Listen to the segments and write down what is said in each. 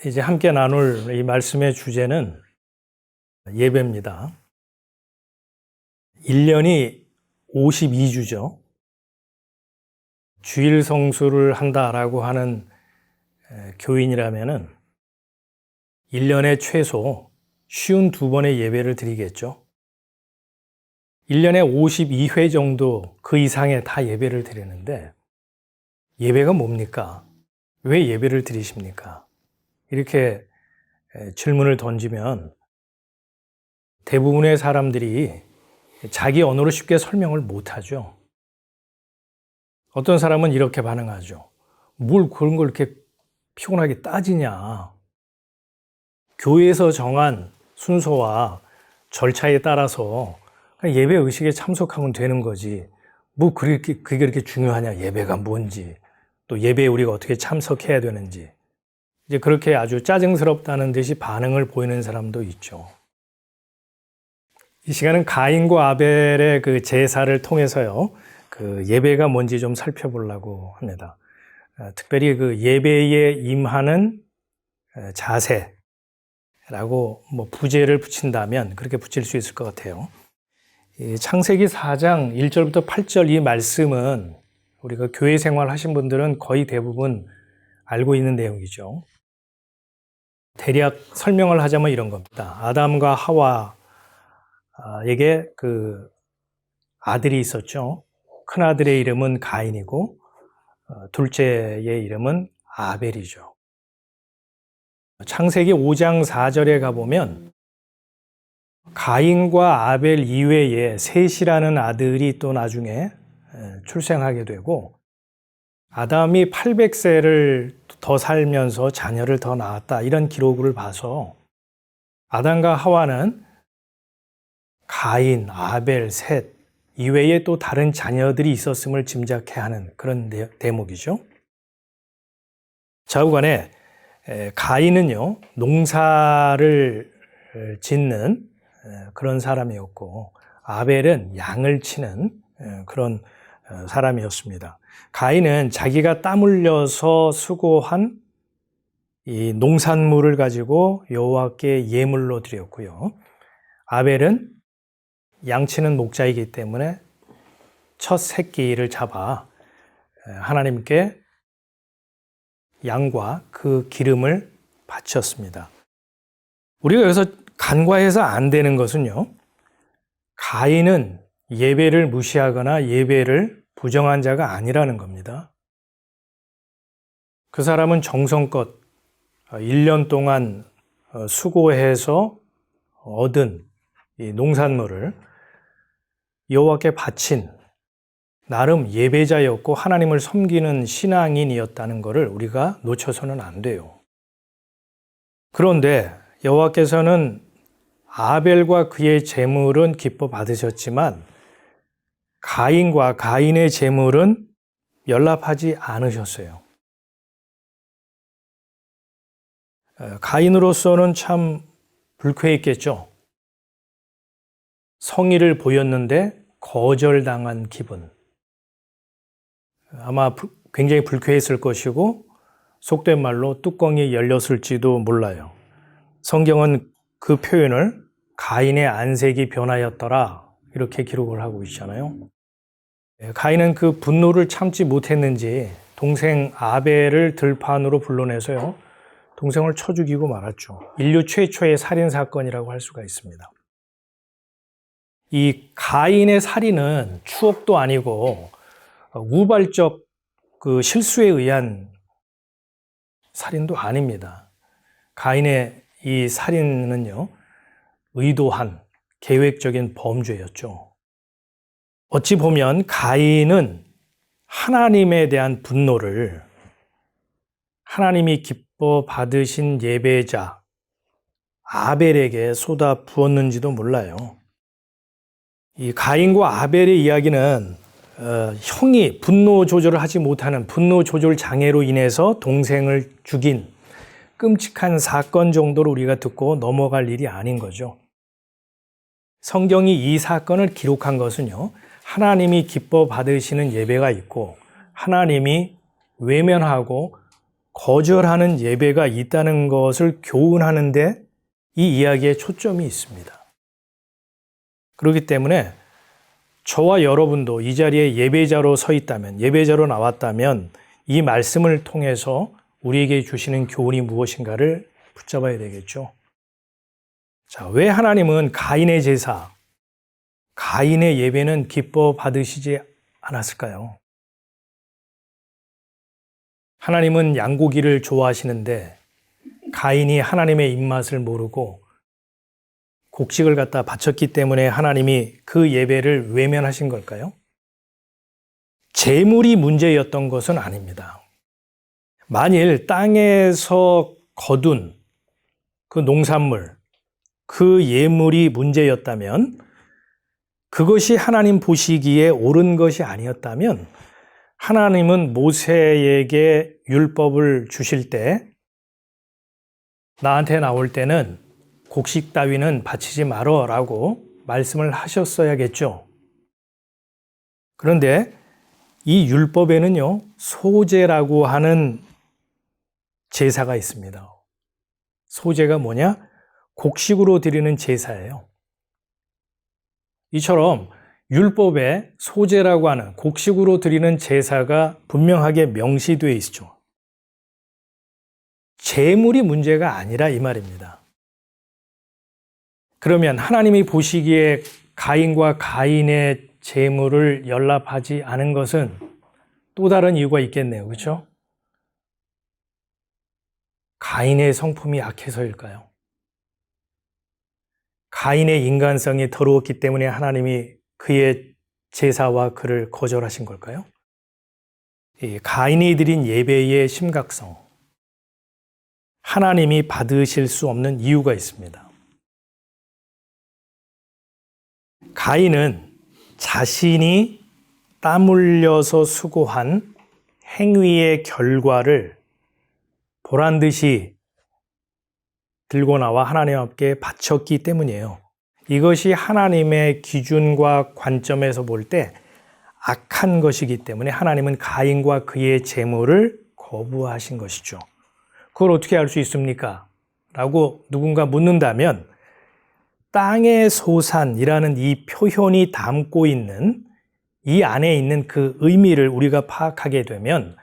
이제 함께 나눌 이 말씀의 주제는 예배입니다. 1년이 52주죠. 주일 성수를 한다라고 하는 교인이라면은 1년에 최소 52번의 예배를 드리겠죠. 1년에 52회 정도 그 이상의 다 예배를 드리는데 예배가 뭡니까? 왜 예배를 드리십니까? 이렇게 질문을 던지면 대부분의 사람들이 자기 언어로 쉽게 설명을 못하죠. 어떤 사람은 이렇게 반응하죠. 뭘 그런 걸 이렇게 피곤하게 따지냐. 교회에서 정한 순서와 절차에 따라서 예배 의식에 참석하면 되는 거지. 뭐 그게 그렇게 중요하냐. 예배가 뭔지. 또 예배에 우리가 어떻게 참석해야 되는지. 이제 그렇게 아주 짜증스럽다는 듯이 반응을 보이는 사람도 있죠. 이 시간은 가인과 아벨의 그 제사를 통해서요, 그 예배가 뭔지 좀 살펴보려고 합니다. 특별히 그 예배에 임하는 자세라고 뭐 부제를 붙인다면 그렇게 붙일 수 있을 것 같아요. 창세기 4장 1절부터 8절 이 말씀은 우리가 교회 생활 하신 분들은 거의 대부분 알고 있는 내용이죠. 대략 설명을 하자면 이런 겁니다. 아담과 하와에게 그 아들이 있었죠. 큰 아들의 이름은 가인이고 둘째의 이름은 아벨이죠. 창세기 5장 4절에 가보면 가인과 아벨 이외에 셋이라는 아들이 또 나중에 출생하게 되고 아담이 800세를 더 살면서 자녀를 더 낳았다 이런 기록을 봐서 아담과 하와는 가인, 아벨, 셋 이외에 또 다른 자녀들이 있었음을 짐작해야 하는 그런 대목이죠. 좌우간에 가인은요 농사를 짓는 그런 사람이었고 아벨은 양을 치는 그런 사람이었습니다. 가인은 자기가 땀 흘려서 수고한 이 농산물을 가지고 여호와께 예물로 드렸고요. 아벨은 양치는 목자이기 때문에 첫 새끼를 잡아 하나님께 양과 그 기름을 바쳤습니다. 우리가 여기서 간과해서 안 되는 것은요. 가인은 예배를 무시하거나 예배를 부정한 자가 아니라는 겁니다. 그 사람은 정성껏 1년 동안 수고해서 얻은 이 농산물을 여호와께 바친 나름 예배자였고 하나님을 섬기는 신앙인이었다는 것을 우리가 놓쳐서는 안 돼요. 그런데 여호와께서는 아벨과 그의 제물은 기뻐 받으셨지만 가인과 가인의 제물은 연락하지 않으셨어요. 가인으로서는 참 불쾌했겠죠. 성의를 보였는데 거절당한 기분. 아마 굉장히 불쾌했을 것이고 속된 말로 뚜껑이 열렸을지도 몰라요. 성경은 그 표현을 가인의 안색이 변하였더라 이렇게 기록을 하고 있잖아요. 가인은 그 분노를 참지 못했는지 동생 아벨을 들판으로 불러내서요. 동생을 쳐 죽이고 말았죠. 인류 최초의 살인사건이라고 할 수가 있습니다. 이 가인의 살인은 추억도 아니고 우발적 그 실수에 의한 살인도 아닙니다. 가인의 이 살인은요, 의도한 계획적인 범죄였죠. 어찌 보면 가인은 하나님에 대한 분노를 하나님이 기뻐 받으신 예배자 아벨에게 쏟아 부었는지도 몰라요. 이 가인과 아벨의 이야기는 형이 분노 조절을 하지 못하는 분노 조절 장애로 인해서 동생을 죽인 끔찍한 사건 정도로 우리가 듣고 넘어갈 일이 아닌 거죠. 성경이 이 사건을 기록한 것은요, 하나님이 기뻐 받으시는 예배가 있고 하나님이 외면하고 거절하는 예배가 있다는 것을 교훈하는데 이 이야기에 초점이 있습니다. 그렇기 때문에 저와 여러분도 이 자리에 예배자로 서 있다면, 예배자로 나왔다면 이 말씀을 통해서 우리에게 주시는 교훈이 무엇인가를 붙잡아야 되겠죠. 자, 왜 하나님은 가인의 제사, 가인의 예배는 기뻐 받으시지 않았을까요? 하나님은 양고기를 좋아하시는데 가인이 하나님의 입맛을 모르고 곡식을 갖다 바쳤기 때문에 하나님이 그 예배를 외면하신 걸까요? 재물이 문제였던 것은 아닙니다. 만일 땅에서 거둔 그 농산물, 그 예물이 문제였다면, 그것이 하나님 보시기에 옳은 것이 아니었다면 하나님은 모세에게 율법을 주실 때 나한테 나올 때는 곡식 따위는 바치지 말어 라고 말씀을 하셨어야겠죠. 그런데 이 율법에는요, 소제라고 하는 제사가 있습니다. 소제가 뭐냐? 곡식으로 드리는 제사예요. 이처럼 율법에 소제라고 하는 곡식으로 드리는 제사가 분명하게 명시되어 있죠. 재물이 문제가 아니라 이 말입니다. 그러면 하나님이 보시기에 가인과 가인의 재물을 연락하지 않은 것은 또 다른 이유가 있겠네요. 그렇죠? 가인의 성품이 약해서일까요? 가인의 인간성이 더러웠기 때문에 하나님이 그의 제사와 그를 거절하신 걸까요? 가인이 드린 예배의 심각성, 하나님이 받으실 수 없는 이유가 있습니다. 가인은 자신이 땀 흘려서 수고한 행위의 결과를 보란듯이 들고 나와 하나님 앞에 바쳤기 때문이에요. 이것이 하나님의 기준과 관점에서 볼 때 악한 것이기 때문에 하나님은 가인과 그의 재물을 거부하신 것이죠. 그걸 어떻게 알 수 있습니까? 라고 누군가 묻는다면 땅의 소산이라는 이 표현이 담고 있는 이 안에 있는 그 의미를 우리가 파악하게 되면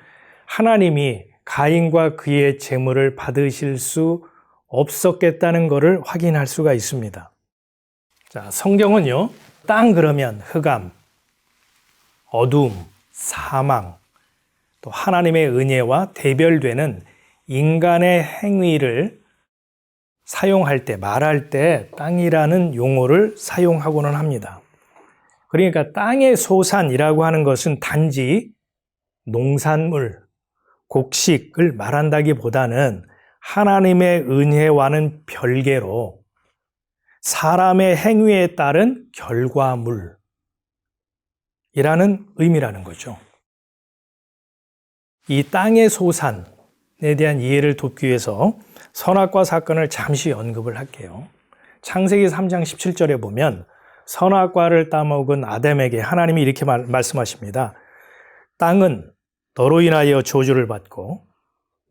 하나님이 가인과 그의 재물을 받으실 수 없었겠다는 것을 확인할 수가 있습니다. 자, 성경은요, 땅 그러면 흑암, 어둠, 사망, 또 하나님의 은혜와 대별되는 인간의 행위를 사용할 때, 말할 때 땅이라는 용어를 사용하고는 합니다. 그러니까 땅의 소산이라고 하는 것은 단지 농산물, 곡식을 말한다기보다는 하나님의 은혜와는 별개로 사람의 행위에 따른 결과물이라는 의미라는 거죠. 이 땅의 소산에 대한 이해를 돕기 위해서 선악과 사건을 잠시 언급을 할게요. 창세기 3장 17절에 보면 선악과를 따먹은 아담에게 하나님이 이렇게 말씀하십니다. 땅은 너로 인하여 저주를 받고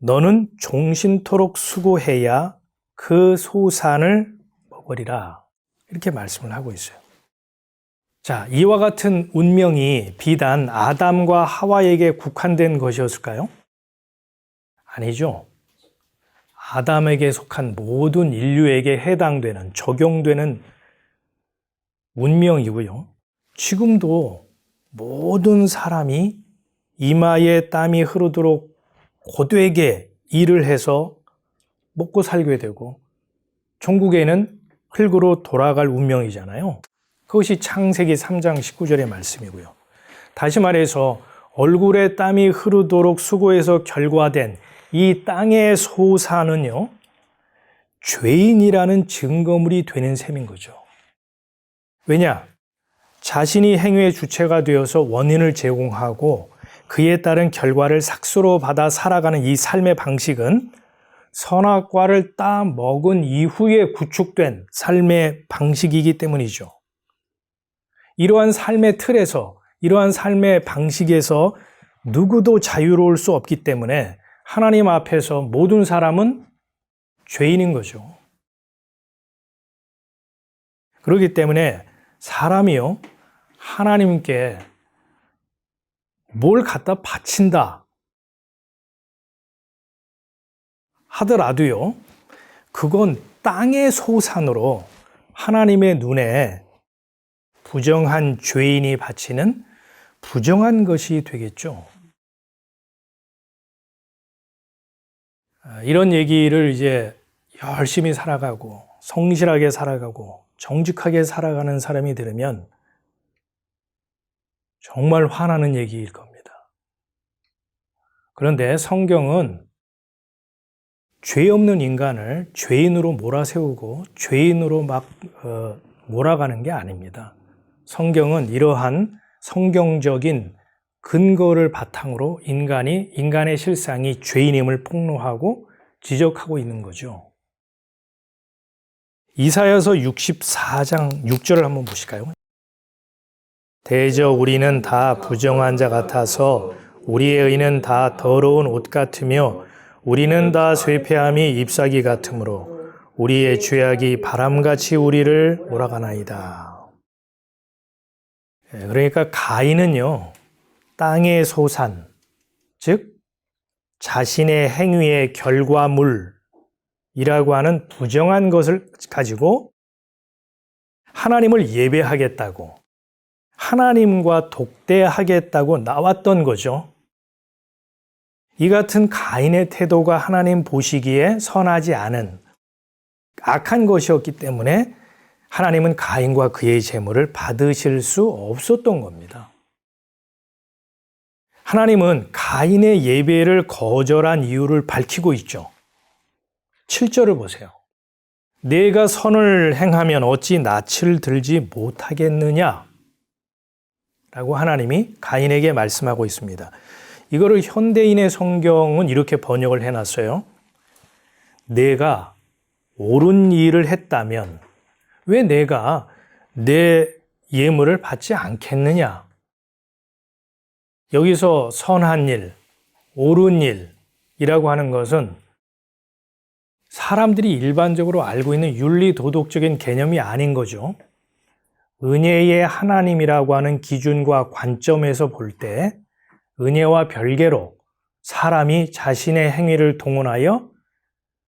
너는 종신토록 수고해야 그 소산을 먹으리라. 이렇게 말씀을 하고 있어요. 자, 이와 같은 운명이 비단 아담과 하와에게 국한된 것이었을까요? 아니죠. 아담에게 속한 모든 인류에게 해당되는, 적용되는 운명이고요. 지금도 모든 사람이 이마에 땀이 흐르도록 고되게 일을 해서 먹고 살게 되고 종국에는 흙으로 돌아갈 운명이잖아요. 그것이 창세기 3장 19절의 말씀이고요. 다시 말해서 얼굴에 땀이 흐르도록 수고해서 결과된 이 땅의 소산은요, 죄인이라는 증거물이 되는 셈인 거죠. 왜냐? 자신이 행위의 주체가 되어서 원인을 제공하고 그에 따른 결과를 삭수로 받아 살아가는 이 삶의 방식은 선악과를 따 먹은 이후에 구축된 삶의 방식이기 때문이죠. 이러한 삶의 틀에서, 이러한 삶의 방식에서 누구도 자유로울 수 없기 때문에 하나님 앞에서 모든 사람은 죄인인 거죠. 그렇기 때문에 사람이요, 하나님께 뭘 갖다 바친다 하더라도요, 그건 땅의 소산으로 하나님의 눈에 부정한 죄인이 바치는 부정한 것이 되겠죠. 이런 얘기를 이제 열심히 살아가고 성실하게 살아가고 정직하게 살아가는 사람이 들으면 정말 화나는 얘기일 겁니다. 그런데 성경은 죄 없는 인간을 죄인으로 몰아세우고 죄인으로 막 몰아가는 게 아닙니다. 성경은 이러한 성경적인 근거를 바탕으로 인간의 실상이 죄인임을 폭로하고 지적하고 있는 거죠. 이사야서 64장 6절을 한번 보실까요? 대저 우리는 다 부정한 자 같아서 우리의 의는 다 더러운 옷 같으며 우리는 다 쇠폐함이 잎사귀 같으므로 우리의 죄악이 바람같이 우리를 몰아가나이다. 그러니까 가인은요, 땅의 소산, 즉 자신의 행위의 결과물이라고 하는 부정한 것을 가지고 하나님을 예배하겠다고, 하나님과 독대하겠다고 나왔던 거죠. 이 같은 가인의 태도가 하나님 보시기에 선하지 않은 악한 것이었기 때문에 하나님은 가인과 그의 재물을 받으실 수 없었던 겁니다. 하나님은 가인의 예배를 거절한 이유를 밝히고 있죠. 7절을 보세요. 내가 선을 행하면 어찌 낯을 들지 못하겠느냐? 라고 하나님이 가인에게 말씀하고 있습니다. 이거를 현대인의 성경은 이렇게 번역을 해놨어요. 내가 옳은 일을 했다면 왜 내가 내 예물을 받지 않겠느냐? 여기서 선한 일, 옳은 일이라고 하는 것은 사람들이 일반적으로 알고 있는 윤리 도덕적인 개념이 아닌 거죠. 은혜의 하나님이라고 하는 기준과 관점에서 볼 때 은혜와 별개로 사람이 자신의 행위를 동원하여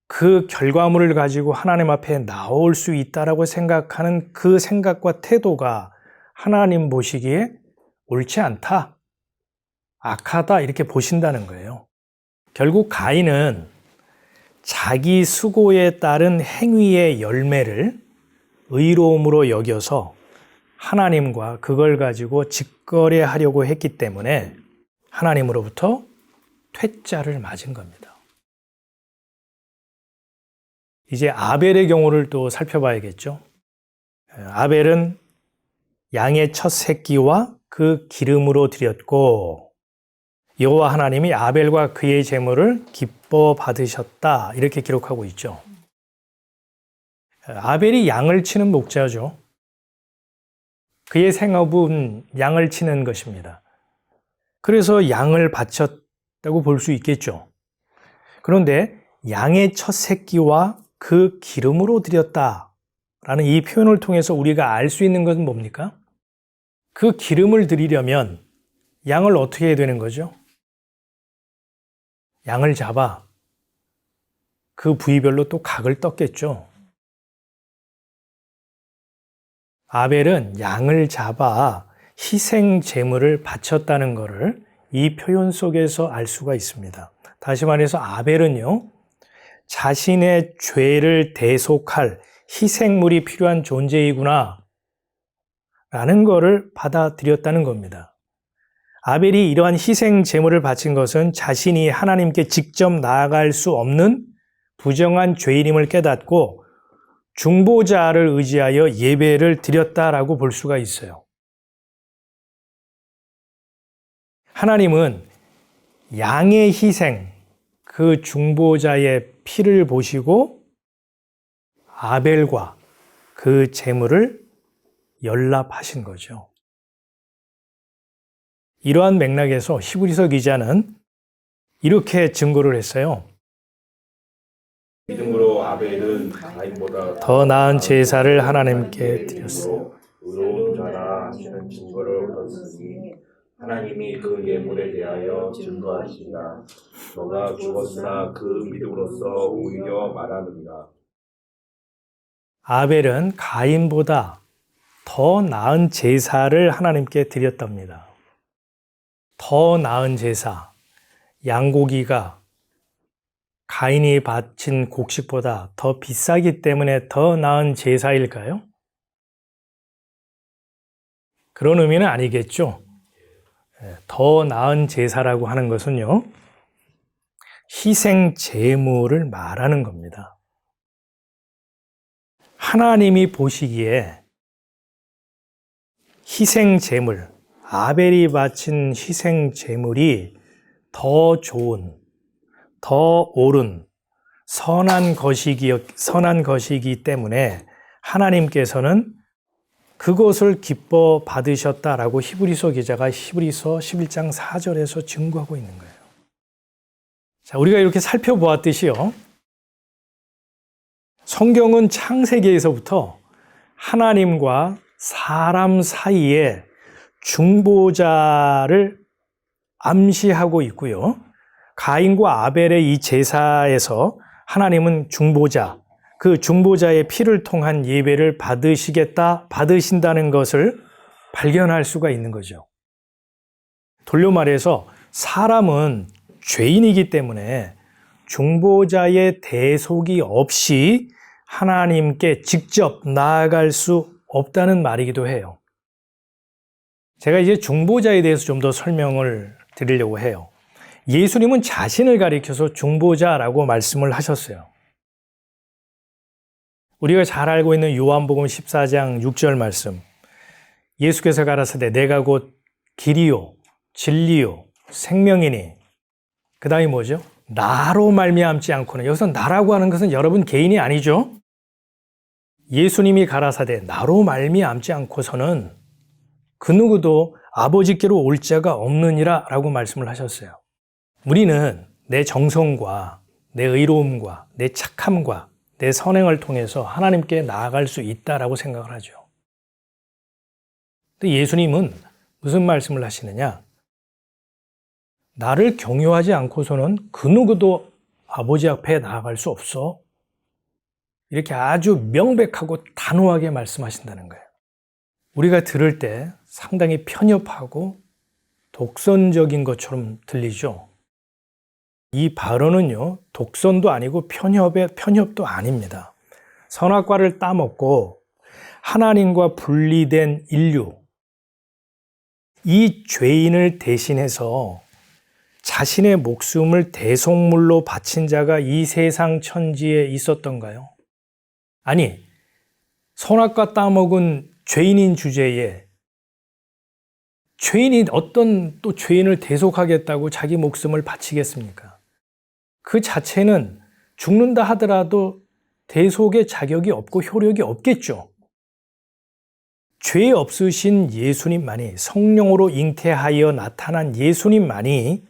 그 결과물을 가지고 하나님 앞에 나올 수 있다라고 생각하는 그 생각과 태도가 하나님 보시기에 옳지 않다, 악하다 이렇게 보신다는 거예요. 결국 가인은 자기 수고에 따른 행위의 열매를 의로움으로 여겨서 하나님과 그걸 가지고 직거래하려고 했기 때문에 하나님으로부터 퇴짜를 맞은 겁니다. 이제 아벨의 경우를 또 살펴봐야겠죠. 아벨은 양의 첫 새끼와 그 기름으로 드렸고 여호와 하나님이 아벨과 그의 제물을 기뻐 받으셨다 이렇게 기록하고 있죠. 아벨이 양을 치는 목자죠. 그의 생업은 양을 치는 것입니다. 그래서 양을 바쳤다고 볼 수 있겠죠. 그런데 양의 첫 새끼와 그 기름으로 드렸다라는 이 표현을 통해서 우리가 알 수 있는 것은 뭡니까? 그 기름을 드리려면 양을 어떻게 해야 되는 거죠? 양을 잡아 그 부위별로 또 각을 떴겠죠. 아벨은 양을 잡아 희생 제물을 바쳤다는 것을 이 표현 속에서 알 수가 있습니다. 다시 말해서 아벨은요, 자신의 죄를 대속할 희생물이 필요한 존재이구나 라는 것을 받아들였다는 겁니다. 아벨이 이러한 희생 제물을 바친 것은 자신이 하나님께 직접 나아갈 수 없는 부정한 죄인임을 깨닫고 중보자를 의지하여 예배를 드렸다라고 볼 수가 있어요. 하나님은 양의 희생, 그 중보자의 피를 보시고 아벨과 그 제물을 연납하신 거죠. 이러한 맥락에서 히브리서 기자는 이렇게 증거를 했어요. 믿음으로 아벨은 가인보다 더 나은 제사를 하나님께 드렸어요. 의로운 자라 하시는 증거를 얻었으니 하나님이 그 예물에 대하여 증거하시니라. 너가 죽었으나 그 믿음으로써 오히려 말하느니라. 아벨은 가인보다 더 나은 제사를 하나님께 드렸답니다. 더 나은 제사, 양고기가 가인이 바친 곡식보다 더 비싸기 때문에 더 나은 제사일까요? 그런 의미는 아니겠죠. 더 나은 제사라고 하는 것은요, 희생 제물을 말하는 겁니다. 하나님이 보시기에 희생 제물, 아벨이 바친 희생 제물이 더 좋은, 더 옳은 선한 것이기 때문에 하나님께서는 그것을 기뻐 받으셨다라고 히브리서 기자가 히브리서 11장 4절에서 증거하고 있는 거예요. 자, 우리가 이렇게 살펴보았듯이요, 성경은 창세기에서부터 하나님과 사람 사이에 중보자를 암시하고 있고요. 가인과 아벨의 이 제사에서 하나님은 중보자, 그 중보자의 피를 통한 예배를 받으신다는 것을 발견할 수가 있는 거죠. 돌려 말해서 사람은 죄인이기 때문에 중보자의 대속이 없이 하나님께 직접 나아갈 수 없다는 말이기도 해요. 제가 이제 중보자에 대해서 좀 더 설명을 드리려고 해요. 예수님은 자신을 가리켜서 중보자라고 말씀을 하셨어요. 우리가 잘 알고 있는 요한복음 14장 6절 말씀. 예수께서 가라사대 내가 곧 길이요 진리요 생명이니. 그 다음이 뭐죠? 나로 말미암지 않고는. 여기서 나라고 하는 것은 여러분 개인이 아니죠. 예수님이 가라사대 나로 말미암지 않고서는 그 누구도 아버지께로 올 자가 없느니라 라고 말씀을 하셨어요. 우리는 내 정성과 내 의로움과 내 착함과 내 선행을 통해서 하나님께 나아갈 수 있다라고 생각을 하죠. 근데 예수님은 무슨 말씀을 하시느냐? 나를 경유하지 않고서는 그 누구도 아버지 앞에 나아갈 수 없어. 이렇게 아주 명백하고 단호하게 말씀하신다는 거예요. 우리가 들을 때 상당히 편협하고 독선적인 것처럼 들리죠. 이 발언은요, 독선도 아니고 편협도 아닙니다. 선악과를 따먹고 하나님과 분리된 인류, 이 죄인을 대신해서 자신의 목숨을 대속물로 바친 자가 이 세상 천지에 있었던가요? 아니, 선악과 따먹은 죄인인 주제에 죄인이 어떤 또 죄인을 대속하겠다고 자기 목숨을 바치겠습니까? 그 자체는 죽는다 하더라도 대속의 자격이 없고 효력이 없겠죠. 죄 없으신 예수님만이, 성령으로 잉태하여 나타난 예수님만이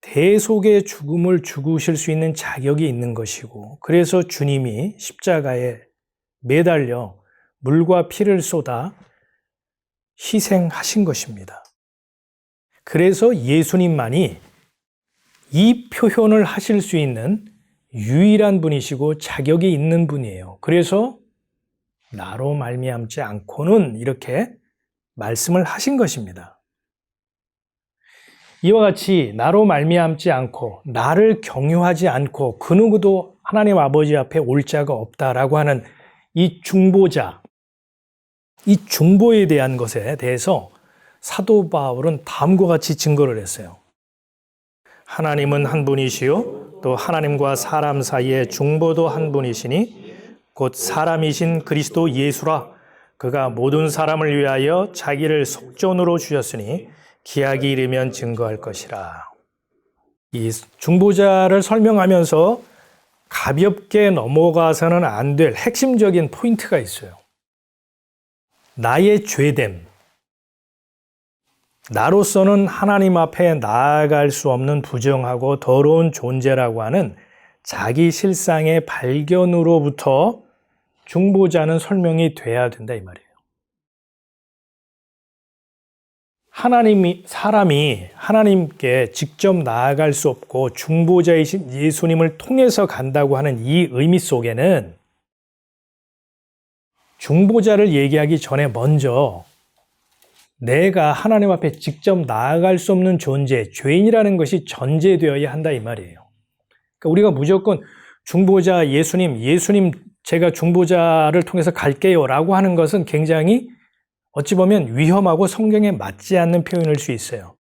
대속의 죽음을 죽으실 수 있는 자격이 있는 것이고, 그래서 주님이 십자가에 매달려 물과 피를 쏟아 희생하신 것입니다. 그래서 예수님만이 이 표현을 하실 수 있는 유일한 분이시고 자격이 있는 분이에요. 그래서 나로 말미암지 않고는 이렇게 말씀을 하신 것입니다. 이와 같이 나로 말미암지 않고 나를 경유하지 않고 그 누구도 하나님 아버지 앞에 올 자가 없다라고 하는 이 중보자, 이 중보에 대한 것에 대해서 사도 바울은 다음과 같이 증거를 했어요. 하나님은 한 분이시요 또 하나님과 사람 사이에 중보도 한 분이시니 곧 사람이신 그리스도 예수라. 그가 모든 사람을 위하여 자기를 속전으로 주셨으니 기약이 이르면 증거할 것이라. 이 중보자를 설명하면서 가볍게 넘어가서는 안 될 핵심적인 포인트가 있어요. 나의 죄됨, 나로서는 하나님 앞에 나아갈 수 없는 부정하고 더러운 존재라고 하는 자기 실상의 발견으로부터 중보자는 설명이 돼야 된다 이 말이에요. 사람이 하나님께 직접 나아갈 수 없고 중보자이신 예수님을 통해서 간다고 하는 이 의미 속에는 중보자를 얘기하기 전에 먼저 내가 하나님 앞에 직접 나아갈 수 없는 존재, 죄인이라는 것이 전제되어야 한다 이 말이에요. 그러니까 우리가 무조건 중보자 예수님 제가 중보자를 통해서 갈게요 라고 하는 것은 굉장히 어찌 보면 위험하고 성경에 맞지 않는 표현일 수 있어요.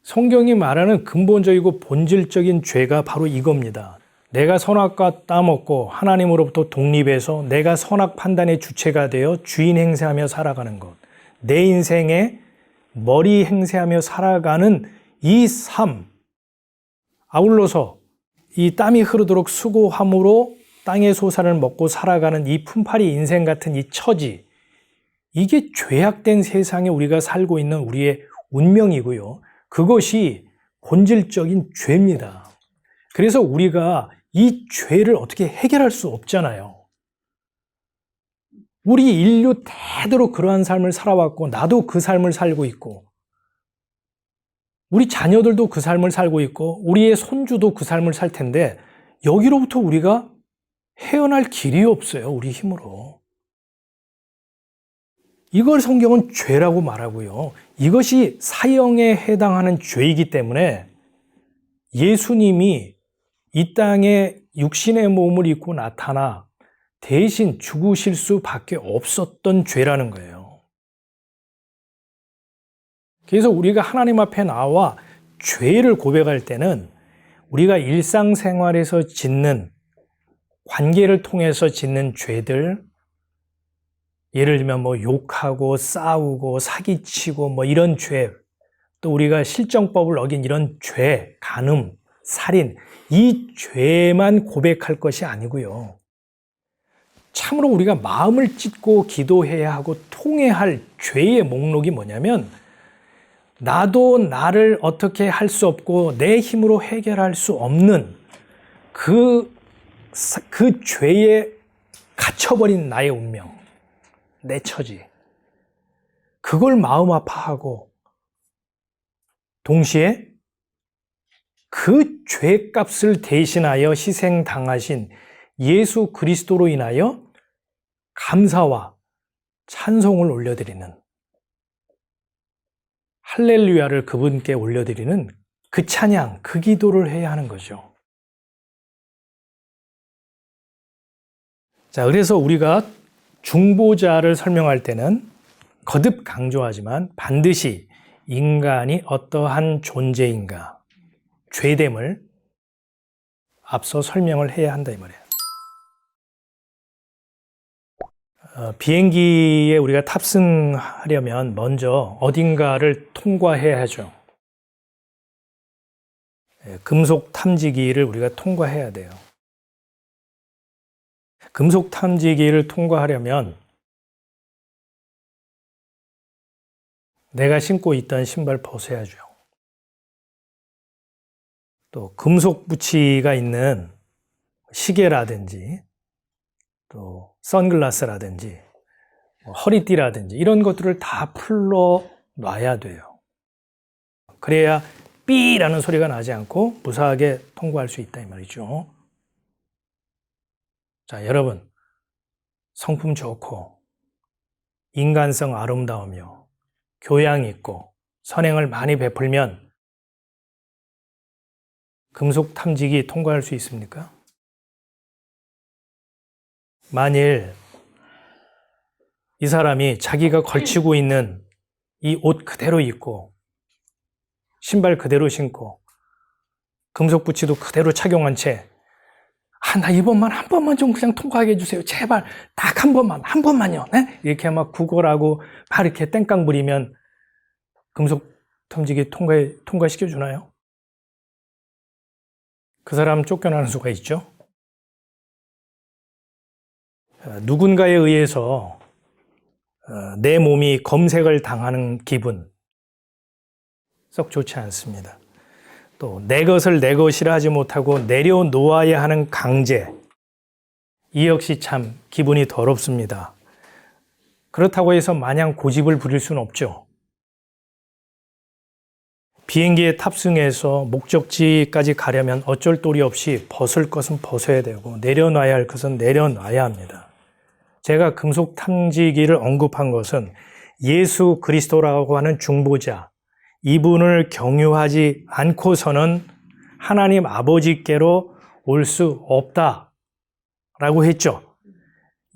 성경이 말하는 근본적이고 본질적인 죄가 바로 이겁니다. 내가 선악과 따먹고 하나님으로부터 독립해서 내가 선악 판단의 주체가 되어 주인 행세하며 살아가는 것. 내 인생에 머리 행세하며 살아가는 이 삶. 아울러서 이 땀이 흐르도록 수고함으로 땅의 소산을 먹고 살아가는 이 품팔이 인생 같은 이 처지. 이게 죄악된 세상에 우리가 살고 있는 우리의 운명이고요. 그것이 본질적인 죄입니다. 그래서 우리가 이 죄를 어떻게 해결할 수 없잖아요. 우리 인류 대대로 그러한 삶을 살아왔고 나도 그 삶을 살고 있고 우리 자녀들도 그 삶을 살고 있고 우리의 손주도 그 삶을 살 텐데 여기로부터 우리가 헤어날 길이 없어요. 우리 힘으로. 이걸 성경은 죄라고 말하고요. 이것이 사형에 해당하는 죄이기 때문에 예수님이 이 땅에 육신의 몸을 입고 나타나 대신 죽으실 수밖에 없었던 죄라는 거예요. 그래서 우리가 하나님 앞에 나와 죄를 고백할 때는 우리가 일상생활에서 짓는 관계를 통해서 짓는 죄들, 예를 들면 뭐 욕하고 싸우고 사기치고 뭐 이런 죄, 또 우리가 실정법을 어긴 이런 죄, 간음, 살인, 이 죄만 고백할 것이 아니고요. 참으로 우리가 마음을 찢고 기도해야 하고 통회할 죄의 목록이 뭐냐면 나도 나를 어떻게 할 수 없고 내 힘으로 해결할 수 없는 그 죄에 갇혀버린 나의 운명, 내 처지. 그걸 마음 아파하고 동시에 그 죄값을 대신하여 희생당하신 예수 그리스도로 인하여 감사와 찬송을 올려드리는 할렐루야를 그분께 올려드리는 그 찬양, 그 기도를 해야 하는 거죠. 자, 그래서 우리가 중보자를 설명할 때는 거듭 강조하지만 반드시 인간이 어떠한 존재인가, 죄됨을 앞서 설명을 해야 한다 이 말이에요. 비행기에 우리가 탑승하려면 먼저 어딘가를 통과해야 하죠. 금속 탐지기를 우리가 통과해야 돼요. 금속 탐지기를 통과하려면 내가 신고 있던 신발 벗어야죠. 또 금속 부치가 있는 시계라든지 또 선글라스라든지 허리띠라든지 이런 것들을 다 풀러 놔야 돼요. 그래야 삐라는 소리가 나지 않고 무사하게 통과할 수 있다 이 말이죠. 자, 여러분, 성품 좋고 인간성 아름다우며 교양 있고 선행을 많이 베풀면 금속 탐지기 통과할 수 있습니까? 만일 이 사람이 자기가 걸치고 있는 이 옷 그대로 입고 신발 그대로 신고 금속 부치도 그대로 착용한 채 나 이번만 한 번만 좀 그냥 통과하게 해주세요. 제발 딱 한 번만요. 네? 이렇게 막 구걸하고 막 이렇게 땡깡 부리면 금속 탐지기 통과시켜 주나요? 그 사람 쫓겨나는 수가 있죠. 누군가에 의해서 내 몸이 검색을 당하는 기분, 썩 좋지 않습니다. 또 내 것을 내 것이라 하지 못하고 내려놓아야 하는 강제, 이 역시 참 기분이 더럽습니다. 그렇다고 해서 마냥 고집을 부릴 수는 없죠. 비행기에 탑승해서 목적지까지 가려면 어쩔 도리 없이 벗을 것은 벗어야 되고 내려놔야 할 것은 내려놔야 합니다. 제가 금속 탐지기를 언급한 것은 예수 그리스도라고 하는 중보자, 이분을 경유하지 않고서는 하나님 아버지께로 올 수 없다라고 했죠.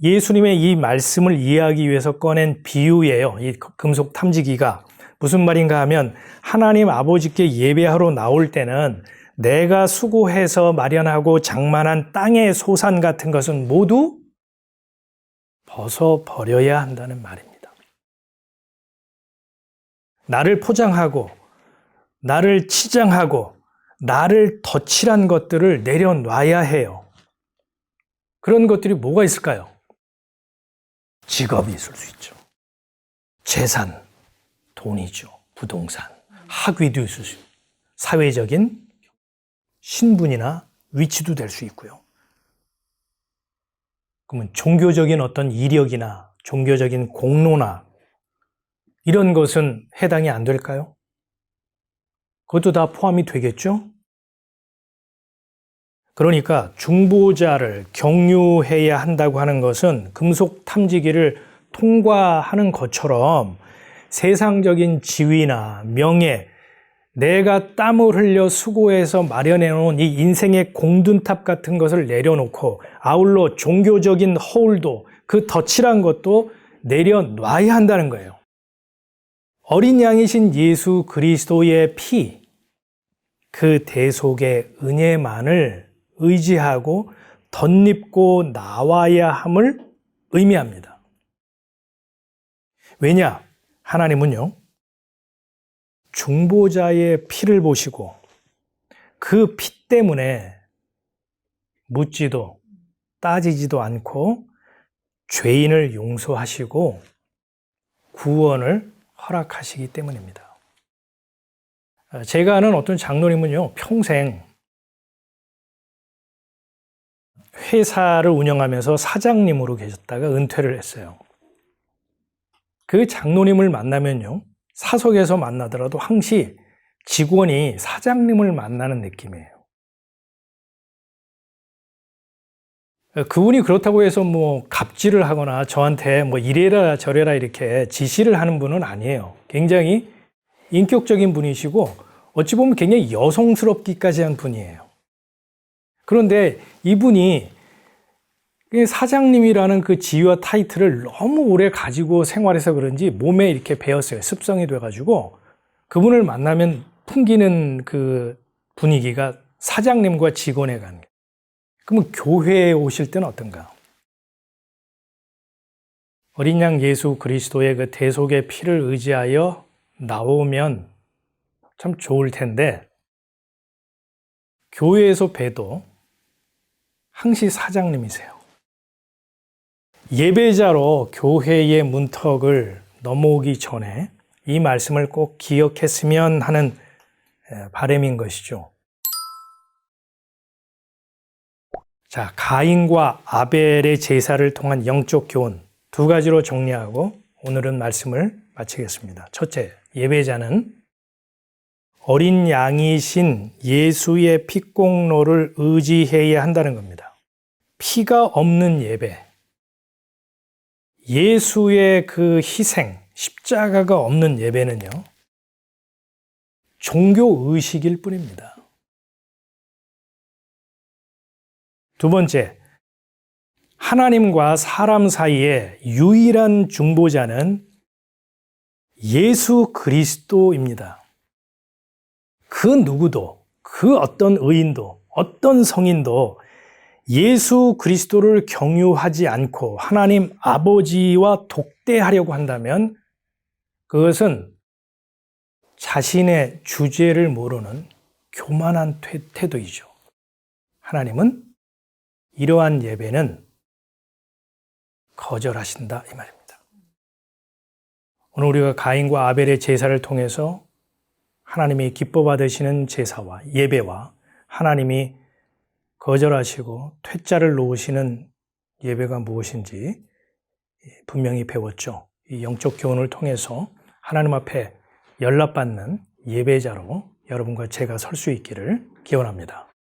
예수님의 이 말씀을 이해하기 위해서 꺼낸 비유예요. 이 금속 탐지기가. 무슨 말인가 하면 하나님 아버지께 예배하러 나올 때는 내가 수고해서 마련하고 장만한 땅의 소산 같은 것은 모두 벗어버려야 한다는 말입니다. 나를 포장하고 나를 치장하고 나를 덧칠한 것들을 내려놔야 해요. 그런 것들이 뭐가 있을까요? 직업이 있을 수 있죠. 재산, 돈이죠. 부동산, 학위도 있을 수 있고 사회적인 신분이나 위치도 될 수 있고요. 그러면 종교적인 어떤 이력이나 종교적인 공로나 이런 것은 해당이 안 될까요? 그것도 다 포함이 되겠죠? 그러니까 중보자를 경유해야 한다고 하는 것은 금속 탐지기를 통과하는 것처럼 세상적인 지위나 명예, 내가 땀을 흘려 수고해서 마련해 놓은 이 인생의 공든탑 같은 것을 내려놓고 아울러 종교적인 허울도 그 덧칠한 것도 내려놔야 한다는 거예요. 어린 양이신 예수 그리스도의 피, 그 대속의 은혜만을 의지하고 덧입고 나와야 함을 의미합니다. 왜냐? 하나님은요, 중보자의 피를 보시고 그 피 때문에 묻지도 따지지도 않고 죄인을 용서하시고 구원을 허락하시기 때문입니다. 제가 아는 어떤 장로님은요, 평생 회사를 운영하면서 사장님으로 계셨다가 은퇴를 했어요. 그 장로님을 만나면요, 사석에서 만나더라도 항시 직원이 사장님을 만나는 느낌이에요. 그분이 그렇다고 해서 뭐 갑질을 하거나 저한테 뭐 이래라 저래라 이렇게 지시를 하는 분은 아니에요. 굉장히 인격적인 분이시고 어찌 보면 굉장히 여성스럽기까지 한 분이에요. 그런데 이분이 사장님이라는 그 지위와 타이틀을 너무 오래 가지고 생활해서 그런지 몸에 이렇게 배었어요. 습성이 돼가지고 그분을 만나면 풍기는 그 분위기가 사장님과 직원의 관계. 그러면 교회에 오실 때는 어떤가? 어린 양 예수 그리스도의 그 대속의 피를 의지하여 나오면 참 좋을 텐데 교회에서 봬도 항시 사장님이세요. 예배자로 교회의 문턱을 넘어오기 전에 이 말씀을 꼭 기억했으면 하는 바람인 것이죠. 자, 가인과 아벨의 제사를 통한 영적 교훈 두 가지로 정리하고 오늘은 말씀을 마치겠습니다. 첫째, 예배자는 어린 양이신 예수의 피공로를 의지해야 한다는 겁니다. 피가 없는 예배, 예수의 그 희생, 십자가가 없는 예배는요, 종교의식일 뿐입니다. 두 번째, 하나님과 사람 사이의 유일한 중보자는 예수 그리스도입니다. 그 누구도, 그 어떤 의인도, 어떤 성인도 예수 그리스도를 경유하지 않고 하나님 아버지와 독대하려고 한다면 그것은 자신의 주제를 모르는 교만한 태도이죠. 하나님은 이러한 예배는 거절하신다 이 말입니다. 오늘 우리가 가인과 아벨의 제사를 통해서 하나님이 기뻐 받으시는 제사와 예배와 하나님이 거절하시고 퇴짜를 놓으시는 예배가 무엇인지 분명히 배웠죠. 이 영적 교훈을 통해서 하나님 앞에 연락받는 예배자로 여러분과 제가 설 수 있기를 기원합니다.